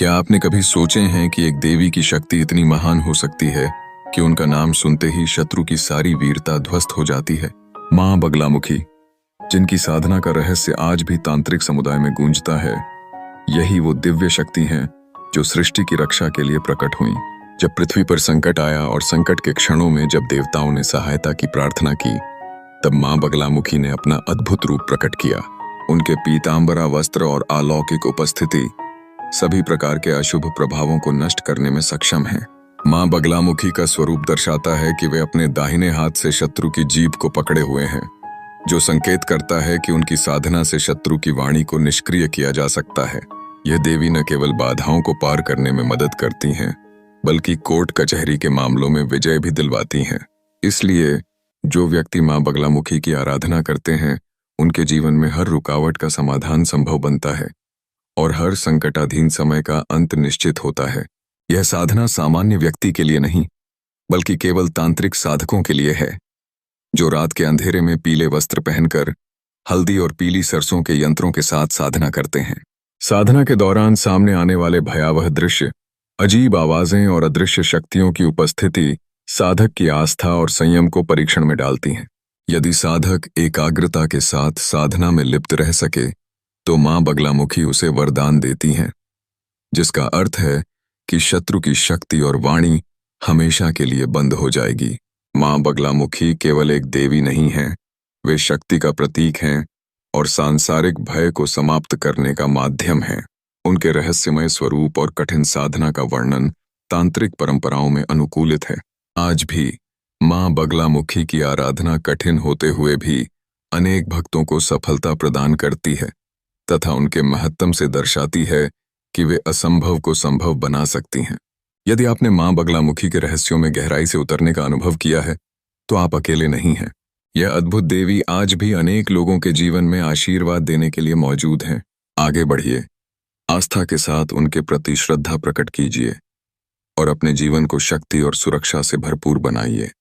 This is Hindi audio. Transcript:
क्या आपने कभी सोचे हैं कि एक देवी की शक्ति इतनी महान हो सकती है कि उनका नाम सुनते ही शत्रु की सारी वीरता ध्वस्त हो जाती है। मां बगलामुखी, जिनकी साधना का रहस्य आज भी तांत्रिक समुदाय में गूंजता है, यही वो दिव्य शक्ति हैं जो सृष्टि की रक्षा के लिए प्रकट हुई। जब पृथ्वी पर संकट आया और संकट के क्षणों में जब देवताओं ने सहायता की प्रार्थना की, तब मां बगलामुखी ने अपना अद्भुत रूप प्रकट किया। उनके पीतांबरा वस्त्र और अलौकिक उपस्थिति सभी प्रकार के अशुभ प्रभावों को नष्ट करने में सक्षम है। मां बगलामुखी का स्वरूप दर्शाता है कि वे अपने दाहिने हाथ से शत्रु की जीभ को पकड़े हुए हैं, जो संकेत करता है कि उनकी साधना से शत्रु की वाणी को निष्क्रिय किया जा सकता है। यह देवी न केवल बाधाओं को पार करने में मदद करती हैं, बल्कि कोर्ट कचहरी के मामलों में विजय भी दिलवाती हैं। इसलिए जो व्यक्ति मां बगलामुखी की आराधना करते हैं, उनके जीवन में हर रुकावट का समाधान संभव बनता है और हर संकटाधीन समय का अंत निश्चित होता है। यह साधना सामान्य व्यक्ति के लिए नहीं, बल्कि केवल तांत्रिक साधकों के लिए है, जो रात के अंधेरे में पीले वस्त्र पहनकर हल्दी और पीली सरसों के यंत्रों के साथ साधना करते हैं। साधना के दौरान सामने आने वाले भयावह दृश्य, अजीब आवाजें और अदृश्य शक्तियों की उपस्थिति साधक की आस्था और संयम को परीक्षण में डालती हैं। यदि साधक एकाग्रता के साथ साधना में लिप्त रह सके, तो मां बगलामुखी उसे वरदान देती हैं, जिसका अर्थ है कि शत्रु की शक्ति और वाणी हमेशा के लिए बंद हो जाएगी। मां बगलामुखी केवल एक देवी नहीं है, वे शक्ति का प्रतीक हैं और सांसारिक भय को समाप्त करने का माध्यम हैं। उनके रहस्यमय स्वरूप और कठिन साधना का वर्णन तांत्रिक परंपराओं में अनुकूलित है। आज भी मां बगलामुखी की आराधना कठिन होते हुए भी अनेक भक्तों को सफलता प्रदान करती है तथा उनके महत्व से दर्शाती है कि वे असंभव को संभव बना सकती हैं। यदि आपने मां बगलामुखी के रहस्यों में गहराई से उतरने का अनुभव किया है, तो आप अकेले नहीं हैं। यह अद्भुत देवी आज भी अनेक लोगों के जीवन में आशीर्वाद देने के लिए मौजूद हैं। आगे बढ़िए, आस्था के साथ उनके प्रति श्रद्धा प्रकट कीजिए और अपने जीवन को शक्ति और सुरक्षा से भरपूर बनाइए।